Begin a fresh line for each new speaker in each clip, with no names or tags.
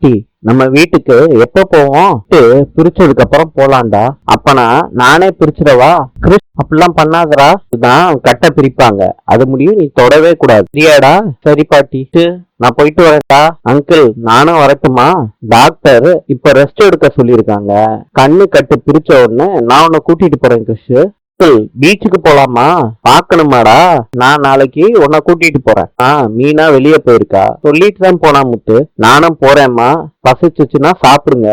குட்டி, நம்ம வீட்டுக்கு எப்ப போவோம்? பிரிச்சதுக்கு அப்புறம் போலாம்டா. அப்பனா நானே பிரிச்சிடவா? கிறிஸ், அப்படிலாம் பண்ணாதடா. இதுதான் கட்ட பிரிப்பாங்க, அது முடியும், நீ தொடவே கூடாது. சரியாடா? சரி பாட்டி, நான் போயிட்டு வரட்டா. அங்கிள், நானும் வரட்டுமா? டாக்டர் இப்ப ரெஸ்ட் எடுக்க சொல்லியிருக்காங்க. கண்ணு கட்டு பிரிச்ச உடனே நான் உன்னை கூட்டிட்டு போறேன் கிறிஸ். பீச்சுக்கு போலாமா? பாக்கணுமாடா? நான் நாளைக்கு உன்னை கூட்டிட்டு போறேன். மீனா வெளியே போயிருக்கா, சொல்லிட்டு தான் போனா முத்து. நானும் போறேம்மா, பசிச்சுச்சுன்னா சாப்பிடுங்க.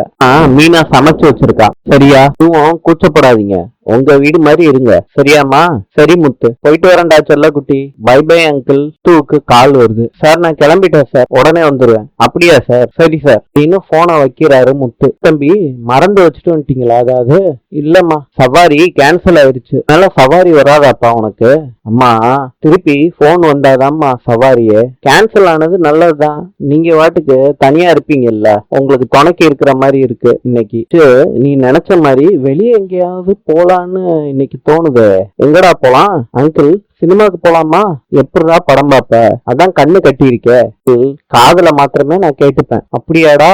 மீனா சமைச்சு வச்சிருக்கா. சரியா? இதுவும் கூச்சப்படாதீங்க, உங்க வீடு மாதிரி இருங்க. சரியாமா? சரி முத்து, போயிட்டு வரேன்டா செல்ல குட்டி. Bye bye uncle. முத்துவுக்கு கால் வருது. சார், நான் கிளம்பிட்டேன் சார், உடனே வந்துருவேன். அப்படியா சார்? சரி சார். இன்னும் போனை வைக்கிறாரு முத்து. தம்பி, மறந்து வச்சுட்டு வந்துட்டீங்களா? அதாவது இல்லம்மா, சவாரி கேன்சல் ஆயிருச்சு, அதனால சவாரி வராதாப்பா உனக்கு? அம்மா, திருப்பி போன் வந்தாதாம்மா சவாரியே. கேன்சல் ஆனது நல்லதுதான், நீங்க வாட்டுக்கு தனியா இருப்பீங்கல்ல, உங்களுக்கு துணைக்கு இருக்கிற மாதிரி இருக்கு இன்னைக்கு. நீ நினைச்ச மாதிரி வெளியே எங்கேயாவது போலான்னு இன்னைக்கு தோணுது. எங்கடா போலாம்? அங்கிள், சினிமாக்கு போலாமா? எப்படிடா படம் பார்ப்ப? அதான் கண்ணு கட்டி இருக்க. காதுல மாத்திரமே நான் கேட்டுப்பேன். அப்படியாடா?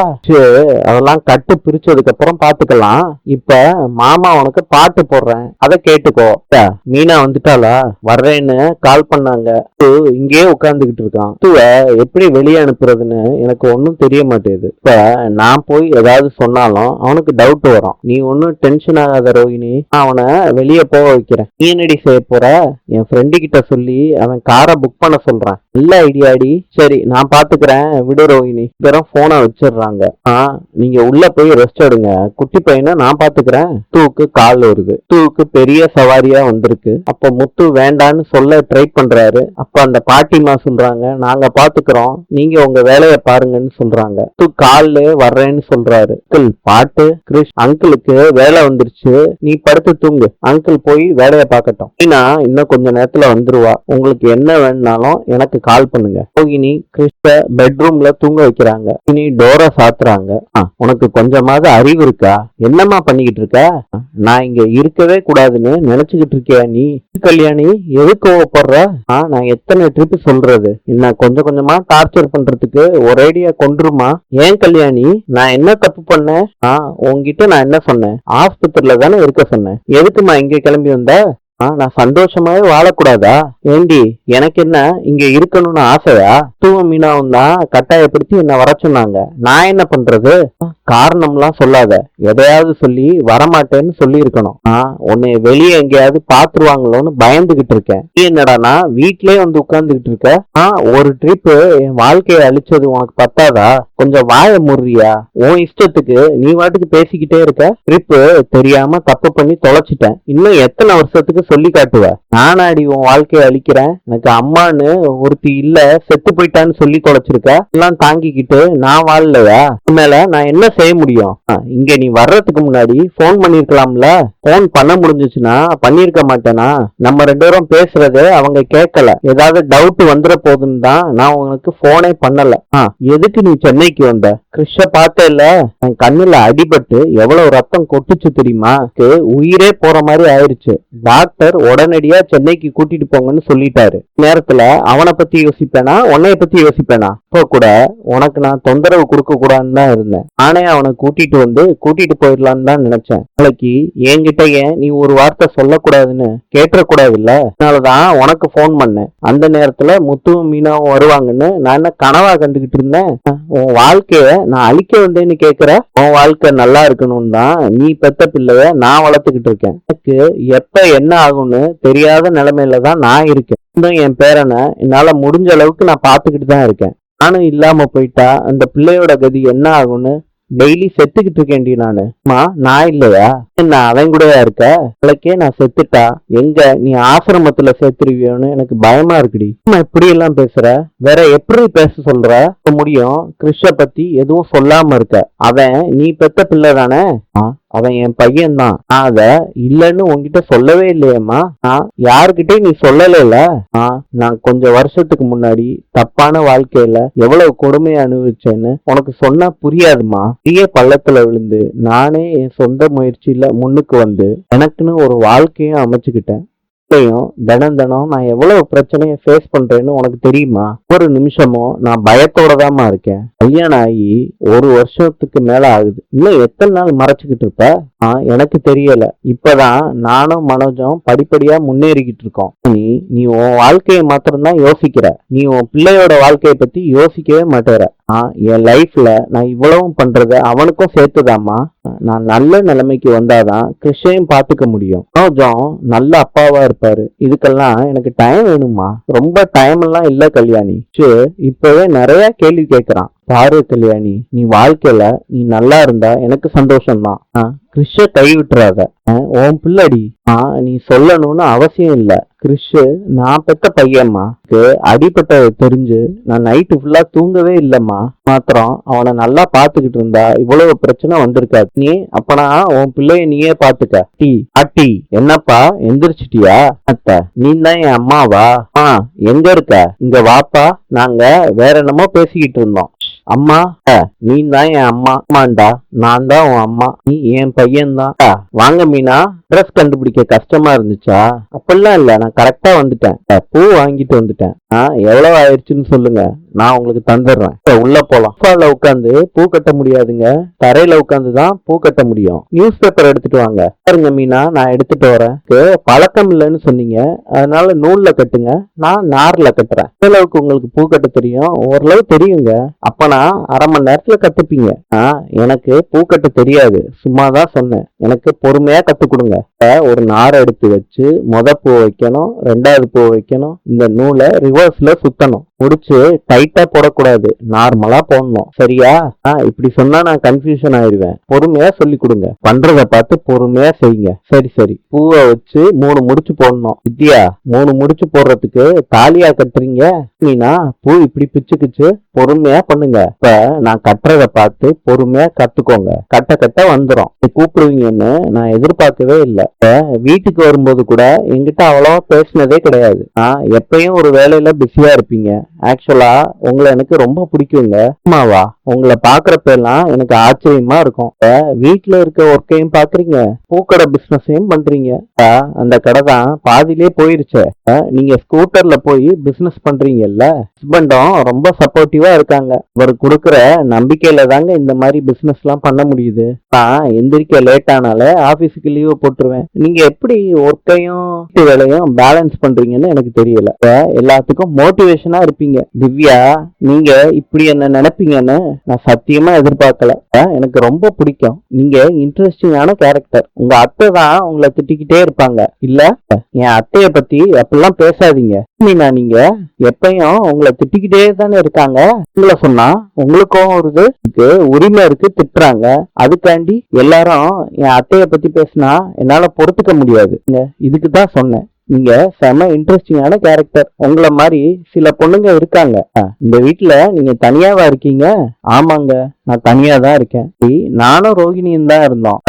அதெல்லாம் கட்டு பிரிச்சதுக்கு அப்புறம் பாத்துக்கலாம். இப்ப மாமா உனக்கு பாட்டு போடுறேன், அதை கேட்டுக்கோ. மீனா வந்துட்டாளா? வர்றேன்னு கால் பண்ணாங்க. இங்கேயே உட்கார்ந்துகிட்டு இருக்கான். எப்படி வெளியே அனுப்புறதுன்னு எனக்கு ஒன்னும் தெரிய மாட்டேங்குது. இப்ப நான் போய் ஏதாவது சொன்னாலும் அவனுக்கு டவுட் வரும். நீ ஒன்னும் டென்ஷன் ஆகாத ரோஹிணி, அவனை வெளியே போக வைக்கிறேன். நீ என்னடி செய்ய போற? என் ஃப்ரெண்டு கிட்ட சொல்லி அவன் காரை புக் பண்ண சொல்றான். நல்ல ஐடியாடி. சரி, நான் பாத்துக்கிறேன், விடு ரோஹிணி. போனை வச்சிடுறாங்க. நீங்க உள்ள போய் ரெஸ்ட் எடுங்க, குட்டி பையனை நான் பாத்துக்கிறேன். முத்துவுக்கு கால் வருது. முத்துவுக்கு பெரிய சவாரியா வந்திருக்கு. அப்ப முத்து வேண்டான்னு சொல்ல ட்ரை பண்றாரு. அப்ப அந்த பாட்டிமா சொல்றாங்க, நாங்க பாத்துக்கிறோம், நீங்க உங்க வேலையை பாருங்கன்னு சொல்றாங்க. முத்து கால்ல வர்றேன்னு சொல்றாரு. பாட்டு கிறிஸ், அங்கிளுக்கு வேலை வந்துருச்சு, நீ படுத்து தூங்கு, அங்கிள் போய் வேலையை பார்க்கட்டும். இன்னும் கொஞ்ச நேரத்துல வந்துருவா. உங்களுக்கு என்ன வேணும்னாலும் எனக்கு கால் பண்ணுங்க. போகினி கிறிஸ்ட பெட்ரூம்ல தூங்க வைக்கிறாங்க. இனி டோரை சாத்துறாங்க. உனக்கு கொஞ்சமாவது அறிவு இருக்கா? என்னமா பண்ணிக்கிட்டு இருக்க? நான் இங்க இருக்கவே கூடாதுன்னு நினைச்சுக்கிட்டு இருக்கியா நீ? கல்யாணி, எதுக்கு கோவப்படுற? நான் எத்தனை ட்ரிப் சொல்றது, என்ன கொஞ்சம் கொஞ்சமா டார்ச்சர் பண்றதுக்கு ஒரேடியா கொன்றுமா? ஏன் கல்யாணி, நான் என்ன தப்பு பண்ணேன்? உங்ககிட்ட நான் என்ன சொன்னேன்? ஆஸ்பத்திரியில தானே இருக்க சொன்னேன், எதுக்குமா இங்க கிளம்பி வந்த? நான் சந்தோஷமாவே வாழக்கூடாதா? ஏண்டி, எனக்கு என்ன இங்க இருக்கணும்னு ஆசையா? தூவம் மீனாவும் தான் கட்டாயப்படுத்தி என்ன வர சொன்னாங்க. நான் என்ன பண்றது? காரணம்லாம் சொல்லாத, எதையாவது சொல்லி வரமாட்டேன்னு சொல்லி இருக்கணும். உன்னை வெளியே எங்கேயாவது பாத்துருவாங்களோன்னு பயந்துகிட்டு இருக்கேன். நீ என்னடானா வீட்லயே வந்து உட்கார்ந்துகிட்டு இருக்க? ஒரு ட்ரிப் என் வாழ்க்கையை அழிச்சது உனக்கு பத்தாதா? கொஞ்சம் வாய முறியா? உன் இஷ்டத்துக்கு நீ வாட்டுக்கு பேசிக்கிட்டே இருக்க. ட்ரிப் தெரியாம தப்பு பண்ணி தொலைச்சிட்டேன், இன்னும் எத்தனை வருஷத்துக்கு சொல்லி காட்டுவ? நானாடி உன் வாழ்க்கையை அழிக்கிறேன்? எனக்கு அம்மான்னு ஒருத்தி இல்ல, செத்து போயிட்டான்னு சொல்லி தொலைச்சிருக்க. எல்லாம் தாங்கிக்கிட்டு நான் வாழலையா? மேல நான் என்ன செய்ய முடியும்? இங்க நீ வர்றதுக்கு முன்னாடி போன் பண்ணிருக்கலாம்ல. போன் பண்ண முடிஞ்சுச்சுன்னா பண்ணிருக்க மாட்டேனா? நம்ம ரெண்டு பேரும் பேசுறது அவங்க கேட்கல, ஏதாவது டவுட் வந்துட போதுன்னு தான் நான் உனக்கு போனே பண்ணல. எதுக்கு நீ சென்னைக்கு வந்த? கிறிஷ பார்த்தேல்ல, என் கண்ணுல அடிபட்டு எவ்வளவு ரத்தம் கொட்டுச்சு தெரியுமா? உயிரே போற மாதிரி ஆயிருச்சு. டாக்டர் உடனடியா சென்னைக்கு கூட்டிட்டு போங்கன்னு சொல்லிட்டாரு. நேரத்துல அவனை பத்தி யோசிப்பேனா உன்னைய பத்தி யோசிப்பேனா? இப்போ கூட உனக்கு நான் தொந்தரவு கொடுக்க கூடாதுன்னு தான் இருந்தேன். ஆனே அவனை கூட்டிட்டு போயிடலான்னு தான் நினைச்சேன். நாளைக்கு என்கிட்ட ஏன் நீ ஒரு வார்த்தை சொல்லக்கூடாதுன்னு கேட்டக்கூடாது இல்ல, அதனாலதான் உனக்கு போன் பண்ணேன். அந்த நேரத்துல முத்துவும் மீனாவும் வருவாங்கன்னு நான் என்ன கனவா கண்டுகிட்டு இருந்தேன்? உன் வாழ்க்கைய நான் அழிக்க வந்தேன்னு கேக்குற? உன் வாழ்க்கை நல்லா இருக்கணும்னு தான் நீ பெத்த பிள்ளைய நான் வளர்த்துக்கிட்டு இருக்கேன். எனக்கு எப்ப என்ன ஆகும்னு தெரியாத நிலைமையில தான் நான் இருக்கேன். இன்னும் என் பேரனை என்னால முடிஞ்ச அளவுக்கு நான் பாத்துக்கிட்டு தான் இருக்கேன். நானும் இல்லாம போயிட்டா அந்த பிள்ளையோட கதி என்ன ஆகும்னு டெய்லி செத்துக்கிட்டு இருக்கேன்டி நானு. நான் இல்லையா? என்ன அவன் கூடயா இருக்க? நாளைக்கே நான் செத்துட்டா எங்க நீ ஆசிரமத்துல சேர்த்துருவியோன்னு எனக்கு பயமா இருக்குடி. இப்படி எல்லாம் பேசுற, வேற எப்படி பேச சொல்ற? முடியும், கிறிஷ பத்தி எதுவும் சொல்லாம இருக்க. அவன் நீ பெத்த பிள்ளை தானே? அவன் என் பையன் தான். அத இல்லன்னு உன்கிட்ட சொல்லவே இல்லையேம்மா. யாருக்கிட்டே நீ சொல்லல. நான் கொஞ்சம் வருஷத்துக்கு முன்னாடி தப்பான வாழ்க்கையில எவ்வளவு கொடுமையை அனுபவிச்சேன்னு உனக்கு சொன்னா புரியாதுமா. பெரிய பள்ளத்துல விழுந்து நானே என் சொந்த முயற்சியில முன்னுக்கு வந்து எனக்குன்னு ஒரு வாழ்க்கையும் அமைச்சுக்கிட்டேன். தினம் தினம் நான் எவ்வளவு பிரச்சனையை ஃபேஸ் பண்றேன்னு உனக்கு தெரியுமா? ஒரு நிமிஷமும் நான் பயத்தோட தாம்மா இருக்கேன். கல்யாணம் ஆகி 1 வருஷத்துக்கு மேல ஆகுது. இன்னும் எத்தனை நாள் மறைச்சுக்கிட்டு இருப்ப? எனக்கு தெரியல. இப்பதான் நானும் மனோஜும் படிப்படியா முன்னேறிக்கிட்டு இருக்கோம். நீ உன் வாழ்க்கையை மாத்திரம்தான் யோசிக்கிற. நீ உன் பிள்ளையோட வாழ்க்கையை பத்தி யோசிக்கவே மாட்டேற. என் லைஃப்ல நான் இவ்வளவும் பண்றத அவனுக்கும் சேர்த்துதாம்மா. நான் நல்ல நிலைமைக்கு வந்தாதான் கிருஷ்ணையும் பாத்துக்க முடியும். மனோஜம் நல்ல அப்பாவா இருப்பாரு. இதுக்கெல்லாம் எனக்கு டைம் வேணுமா? ரொம்ப டைம் எல்லாம் இல்ல கல்யாணி. இப்பவே நிறைய கேள்வி கேக்குறான். பாரு கல்யாணி, நீ வாழ்க்கையில நீ நல்லா இருந்தா எனக்கு சந்தோஷம்தான். கிறிஷ கை விட்டுறாத. உன் பிள்ளடி. நீ சொல்லணும்னு அவசியம் இல்ல. கிறிஷ் நான் பெத்த பையன்மா. அடிப்பட்டதை தெரிஞ்சு நான் நைட்டு ஃபுல்லா தூங்கவே இல்லம்மா. மாத்திரம் அவனை நல்லா பாத்துக்கிட்டு இருந்தா இவ்வளவு பிரச்சனை வந்திருக்காது. நீ அப்பனா உன் பிள்ளைய நீயே பாத்துக்க. அட்டி என்னப்பா எந்திரிச்சிட்டியா? அத்த நீ தான் என் அம்மாவா? எங்க இருக்க? இங்க வாப்பா. நாங்க வேற என்னமோ பேசிக்கிட்டு இருந்தோம். அம்மா நீ தான் என் அம்மா. அம்மாண்டா, நான் தான் உன் அம்மா. நீ என் பையன்தான். வாங்க மீனா. ட்ரெஸ் கண்டுபிடிக்க கஷ்டமா இருந்துச்சா? அப்படிலாம் இல்ல, நான் கரெக்டா வந்துட்டேன். பூ வாங்கிட்டு வந்துட்டேன். எவ்வளவு ஆயிடுச்சுன்னு சொல்லுங்க, நான் உங்களுக்கு தந்துடுறேன். உள்ள போலாம். சோஃபால உட்காந்து பூ கட்ட முடியாதுங்க. தரையில உட்காந்துதான் பூ கட்ட முடியும். நியூஸ் பேப்பர் எடுத்துட்டு வாங்க. பாருங்க மீனா, நான் எடுத்துட்டு வரேன். பழக்கம் இல்லைன்னு சொன்னீங்க, அதனால நூல்ல கட்டுங்க. நான் நார்ல கட்டுறேன். அளவுக்கு உங்களுக்கு பூ கட்ட தெரியும்? ஓரளவு தெரியுங்க. அப்ப நான் 1/2 மணி நேரத்துல கத்துப்பீங்க. எனக்கு பூ கட்ட தெரியாது, சும்மாதான் சொன்னேன். எனக்கு பொறுமையா கத்து கொடுங்க. ஒரு நாரை எடுத்து வச்சு பூ வைக்கணும், 2வது பூ வைக்கணும். இந்த நூலை ரிவர்ஸ்ல சுத்தணும். முடிச்சு டைட்டா போடக்கூடாது, நார்மலா போடணும். சரியா? இப்படி சொன்னா நான் கன்ஃபியூஷன் ஆயிடுவேன். பொறுமையா சொல்லி கொடுங்க. பண்றத பார்த்து பொறுமையா செய்யுங்க. சரி. பூவை வச்சு 3 முடிச்சு போடணும். வித்யா, 3 முடிச்சு போடுறதுக்கு தாலியா கட்டுறீங்க? நீனா பூ இப்படி பிச்சுக்குச்சு. பொறுமையா பண்ணுங்க. இப்ப நான் கட்டுறத பார்த்து பொறுமையா கத்துக்கோங்க. கட்ட வந்துரும். கூப்பிடுவீங்கன்னு நான் எதிர்பார்க்கவே இல்லை. வீட்டுக்கு வரும்போது கூட என்கிட்ட அவ்வளவா பேசினதே கிடையாது. எப்பயும் ஒரு வேலையில பிஸியா இருப்பீங்க. ஆக்சுவலா உங்களை எனக்கு ரொம்ப பிடிக்குங்க. அம்மாவா, உங்களை பாக்குறப்ப எல்லாம் எனக்கு ஆச்சரியமா இருக்கும். வீட்டுல இருக்க ஒர்க்கையும் பாக்குறீங்க, பூக்கடை பிசினஸையும் பண்றீங்க. அந்த கடை தான் பாதியிலே போயிருச்சு. நீங்க ஸ்கூட்டர்ல போய் பிசினஸ் பண்றீங்கல்ல. ஹஸ்பண்டும் ரொம்ப சப்போர்ட்டிவா இருக்காங்க. அவர் கொடுக்குற நம்பிக்கையில தாங்க இந்த மாதிரி பிசினஸ் எல்லாம் பண்ண முடியுது. எந்திரிக்க லேட் ஆனாலே ஆபீஸுக்கு லீவ் போட்டுருவேன். நீங்க எப்படி ஒர்க்கையும் வேலையும் பேலன்ஸ் பண்றீங்கன்னு எனக்கு தெரியல. எல்லாத்துக்கும் மோட்டிவேஷனா இருப்பீங்க. திவ்யா, நீங்க இப்படி என்ன நினைப்பீங்கன்னு நான் சத்தியமா எதிர்பார்க்கல. எனக்கு ரொம்ப பிடிக்கும். நீங்க இன்ட்ரெஸ்டிங்கான கேரக்டர். உங்க அத்தை தான் உங்களை திட்டிக்கிட்டே இருப்பாங்க இல்ல? என் அத்தைய பத்தி அப்படிலாம் பேசாதீங்க மீனா. நீங்க எப்பயும் உங்களை திட்டிக்கிட்டே தானே இருக்காங்க. உங்களை சொன்னா உங்களுக்கும் ஒரு உரிமை இருக்கு, திட்டுறாங்க. அதுக்காண்டி எல்லாரும் என் அத்தைய பத்தி பேசினா என்னால பொறுத்துக்க முடியாது. இதுக்குதான் சொன்னேன். நீங்க செம இன்ட்ரெஸ்டிங்கான கேரக்டர். உங்களை மாதிரி சில பொண்ணுங்க இருக்காங்க. இந்த வீட்டுல நீங்க தனியாவா இருக்கீங்க? ஆமாங்க, நான் தனியா தான் இருக்கேன். நானும் ரோகிணியும் தான் இருந்தோம்.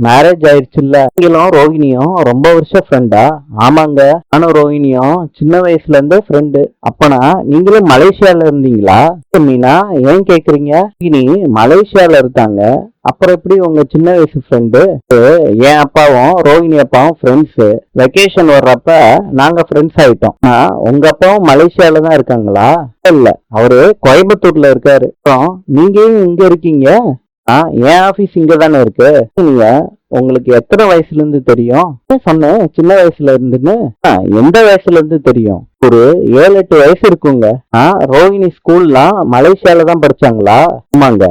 மேரேஜ் ஆயிடுச்சு இல்ல? நீங்களும் ரோகிணியும் ரொம்ப வருஷம் ஃப்ரெண்டா? ஆமாங்க, நானும் ரோகிணியும் சின்ன வயசுல இருந்தே ஃப்ரெண்டு. அப்பனா நீங்களும் மலேசியால இருந்தீங்களா? மீனா, ஏன் கேக்குறீங்க? ரோகிணி மலேசியால இருக்காங்க, அப்புறம் எப்படி உங்க சின்ன வயசு ஃப்ரெண்டு? என் அப்பாவும் ரோஹிணி அப்பாவும் ஃப்ரெண்ட்ஸ். வெக்கேஷன் வர்றப்ப நாங்க ஃப்ரெண்ட்ஸ் ஆயிட்டோம். உங்க அப்பாவும் மலேசியால தான் இருக்காங்களா? இல்ல, அவரு கோயம்புத்தூர்ல இருக்காரு. நீங்க இங்க இருக்கீங்க? என் ஆபீஸ் இங்க தானே இருக்கு. நீங்க உங்களுக்கு எத்தனை வயசுல இருந்து தெரியும்? சொன்னேன் சின்ன வயசுல இருந்துன்னு. எந்த வயசுல இருந்து தெரியும்? ஒரு 7-8 வயசு இருக்குங்க. ரோஹிணி ஸ்கூல்லாம் மலேசியால தான் படிச்சாங்களா? ஆமாங்க.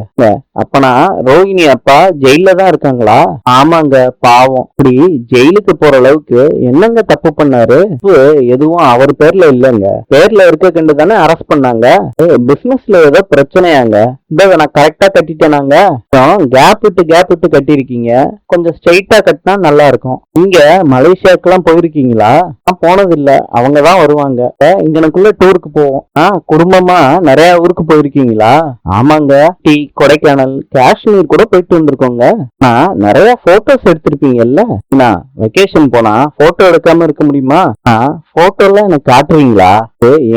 அப்பனா ரோஹிணி அப்பா ஜெயில தான் இருக்காங்களா? ஆமாங்க, பாவம். இப்படி ஜெயிலுக்கு போற அளவுக்கு என்னங்க தப்பு பண்ணாரு? எதுவும் அவர் பேர்ல இல்லங்க, பேர்ல இருக்க கண்டு தானே அரெஸ்ட் பண்ணாங்க. பிசினஸ்ல ஏதோ பிரச்சனையாங்க. இந்த நான் கரெக்டா கட்டிட்டேனாங்க. கேப் விட்டு கட்டிருக்கீங்க. கொஞ்சம் ஸ்ட்ரெயிட்டா கட்டினா நல்லா இருக்கும். நீங்க மலேசியாக்கெல்லாம் போயிருக்கீங்களா? போனது இல்ல, அவங்கதான் வருவாங்க. இங்கனக்குள்ள டூருக்கு போவோம். குடும்பமா நிறைய ஊருக்கு போயிருக்கீங்களா? ஆமாங்க, கொடைக்கானல், காஷ்மீர் கூட போயிட்டு வந்திருக்கோங்க. நிறைய போட்டோஸ் எடுத்திருப்பீங்கல்ல. வெக்கேஷன் போனா போட்டோ எடுக்காம இருக்க முடியுமா? போட்டோ எல்லாம் எனக்கு காட்டுவீங்களா?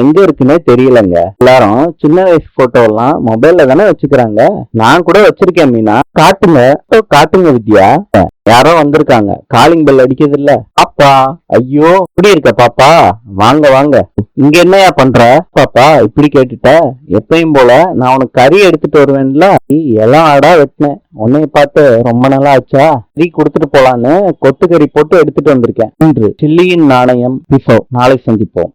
எங்க இருக்குன்னே தெரியலங்க. எல்லாரும் சின்ன வயசு போட்டோ எல்லாம் மொபைல்ல தானே வச்சுக்கிறாங்க. நான் கூட வச்சிருக்கேன் மீனா. காட்டுங்க வித்யா. யாரோ வந்திருக்காங்க. காலிங் பெல் அடிக்கிறது இல்ல. அப்ப அப்பா, ஐயோ, இப்படி இருக்க பாப்பா? வாங்க வாங்க. இங்க என்னையா பண்ற பாப்பா? இப்படி கேட்டுட்ட. எப்பயும் போல நான் உனக்கு கறி எடுத்துட்டு வருவேன்ல, நீ எல்லாம் ஆடா வெட்டினேன். உன்னைய பார்த்து ரொம்ப நாளா ஆச்சா, கறி கொடுத்துட்டு போலான்னு கொத்து கறி போட்டு எடுத்துட்டு வந்திருக்கேன். இன்று சில்லியின் நாணயம் பிசோ. நாளை சந்திப்போம்.